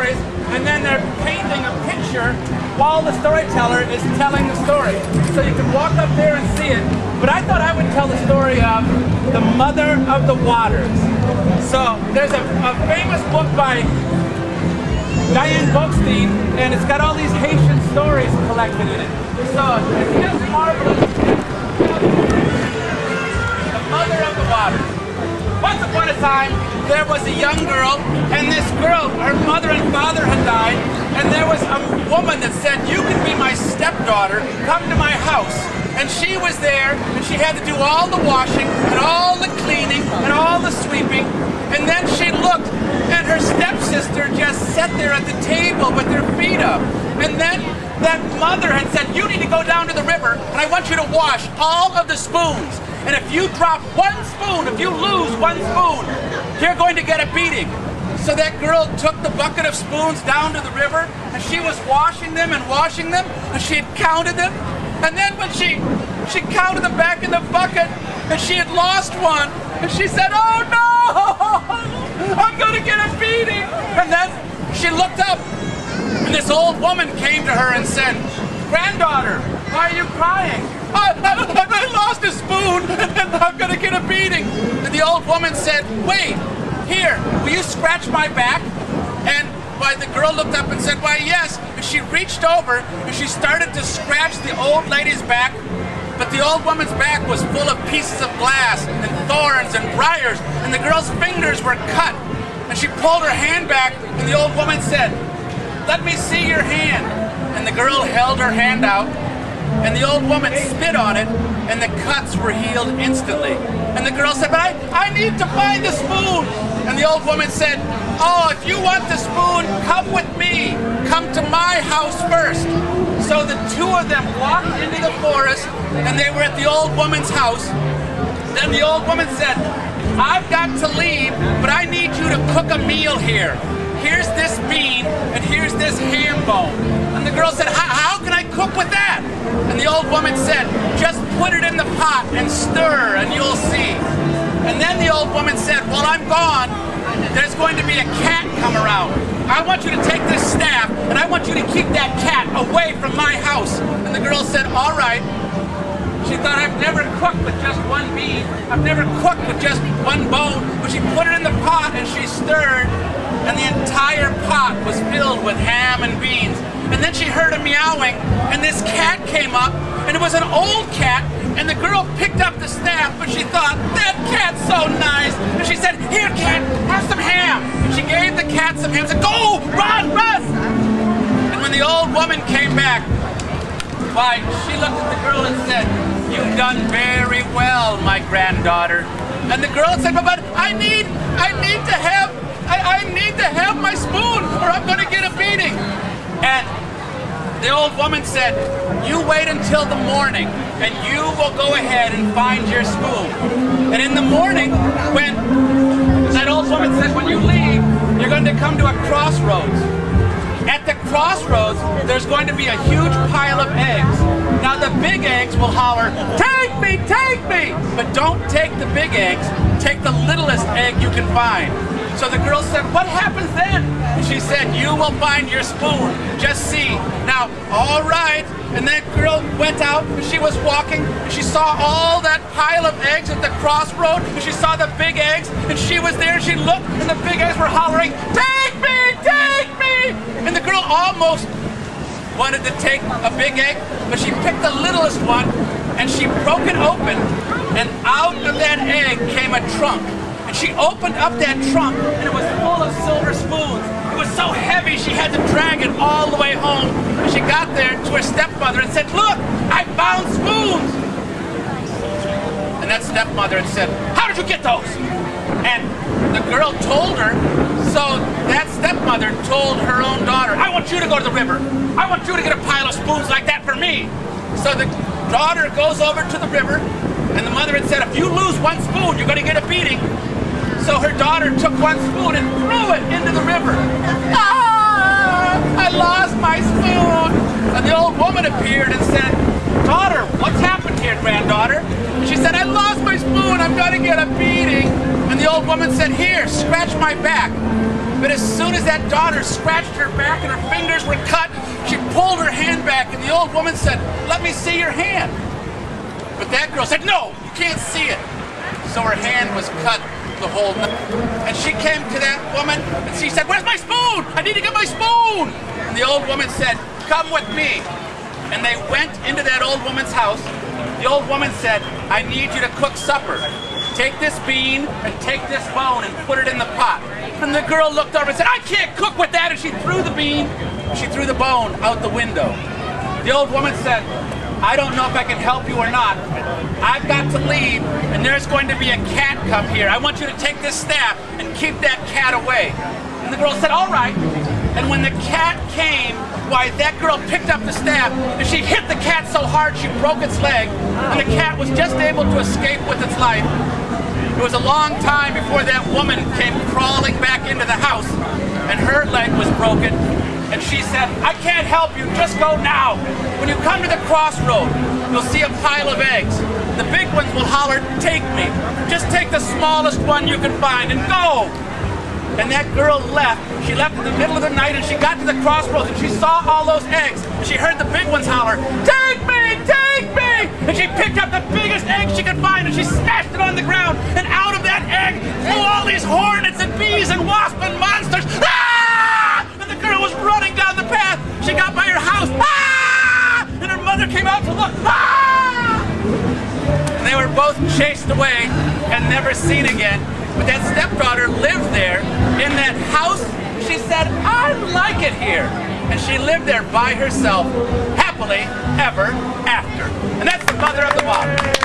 stories, and then they're painting a picture while the storyteller is telling the story. So you can walk up there and see it. But I thought I would tell the story of the Mother of the Waters. So there's a famous book by Diane Bookstein, and it's got all these Haitian stories collected in it. So it's just marvelous. The Mother of the Waters. Once upon a time, there was a young girl, and this girl, her mother and father had died, and there was a woman that said, "You can be my stepdaughter, come to my house." And she was there, and she had to do all the washing, and all the cleaning, and all the sweeping. And then she looked, and her stepsister just sat there at the table with her feet up. And then that mother had said, "You need to go down to the river, and I want you to wash all of the spoons. And if you drop one spoon, if you lose one spoon, you're going to get a beating." So that girl took the bucket of spoons down to the river, and she was washing them, and she had counted them. And then when she counted them back in the bucket, and she had lost one, and she said, "Oh no, I'm going to get a beating." And then she looked up, and this old woman came to her and said, "Granddaughter, why are you crying?" I lost a spoon, and I'm going to get a beating." And the old woman said, "Wait, here, will you scratch my back?" And the girl looked up and said, "Why, yes." And she reached over, and she started to scratch the old lady's back. But the old woman's back was full of pieces of glass and thorns and briars, and the girl's fingers were cut. And she pulled her hand back, and the old woman said, "Let me see your hand." And the girl held her hand out, and the old woman spit on it, and the cuts were healed instantly. And the girl said, "But I need to find the spoon." And the old woman said, "Oh, if you want the spoon, come with me. Come to my house first." So the two of them walked into the forest, and they were at the old woman's house. Then the old woman said, "I've got to leave, but I need you to cook a meal here. Here's this bean, and here's this ham bone." And the girl said, How can I cook with that?" And the old woman said, "Just put it in the pot and stir, and you'll see." And then the old woman said, "While I'm gone, there's going to be a cat come around. I want you to take this staff, and I want you to keep that cat away from my house." And the girl said, "All right." She thought, "I've never cooked with just one bean. I've never cooked with just one bone." But she put it in the pot, and she stirred, and the entire pot was filled with ham and beans. And then she heard a meowing, and this cat came up, and it was an old cat, and the girl picked up the staff, but she thought, "That cat's so nice." And she said, "Here, cat, have some ham." And she gave the cat some ham and said, "Go, run, run." And when the old woman came back, why, she looked at the girl and said, "You've done very well, my granddaughter." And the girl said, "But I need to have my spoon, or I'm going to get a beating." And the old woman said, "You wait until the morning, and you will go ahead and find your spoon." And in the morning, when that old woman said, "When you leave, you're going to come to a crossroads. At the crossroads, there's going to be a huge pile of eggs. Now the big eggs will holler, 'Take me, take me!' But don't take the big eggs, take the littlest egg you can find." So the girl said, "What happens then?" And she said, "You will find your spoon. Just see." Now, all right. And that girl went out, and she was walking, and she saw all that pile of eggs at the crossroad, and she saw the big eggs, and she was there, and she looked, and the big eggs were hollering, "Take me, take me!" And the girl almost wanted to take a big egg, but she picked the littlest one, and she broke it open, and out of that egg came a trunk. And she opened up that trunk, and it was full of silver spoons. It was so heavy, she had to drag it all the way home. And she got there to her stepmother and said, "Look, I found spoons." And that stepmother had said, "How did you get those?" And the girl told her, so that stepmother told her own daughter, "I want you to go to the river. I want you to get a pile of spoons like that for me." So the daughter goes over to the river, and the mother had said, "If you lose one spoon, you're going to get a beating." So her daughter took one spoon and threw it into the river. "Ah, I lost my spoon." And the old woman appeared and said, "Daughter, what's happened here, granddaughter?" And she said, "I lost my spoon, I'm going to get a beating." And the old woman said, "Here, scratch my back." But as soon as that daughter scratched her back and her fingers were cut, she pulled her hand back, and the old woman said, "Let me see your hand." But that girl said, "No, you can't see it." So her hand was cut the whole night. And she came to that woman and she said, "Where's my spoon? I need to get my spoon." And the old woman said, "Come with me." And they went into that old woman's house. The old woman said, "I need you to cook supper. Take this bean and take this bone and put it in the pot." And the girl looked over and said, "I can't cook with that." And she threw the bean, she threw the bone out the window. The old woman said, "I don't know if I can help you or not. I've got to leave, and there's going to be a cat come here. I want you to take this staff and keep that cat away." And the girl said, "All right." And when the cat came, why, that girl picked up the staff and she hit the cat so hard she broke its leg, and the cat was just able to escape with its life. It was a long time before that woman came crawling back into the house, and her leg was broken. And she said, "I can't help you, just go now. When you come to the crossroad, you'll see a pile of eggs. The big ones will holler, 'Take me.' Just take the smallest one you can find and go." And that girl left. She left in the middle of the night, and she got to the crossroads, and she saw all those eggs. And she heard the big ones holler, "Take me, take me!" And she picked up the biggest egg she could find, and she smashed it on the ground. And out of that egg flew all these hornets and bees and wasps and monsters. Ah! And the girl was running down the path. She got by her house. Ah! And her mother came out to look. Ah! And they were both chased away and never seen again. But that stepdaughter lived there in that house. She said, "I like it here." And she lived there by herself, happily ever after. And that's the mother of them all.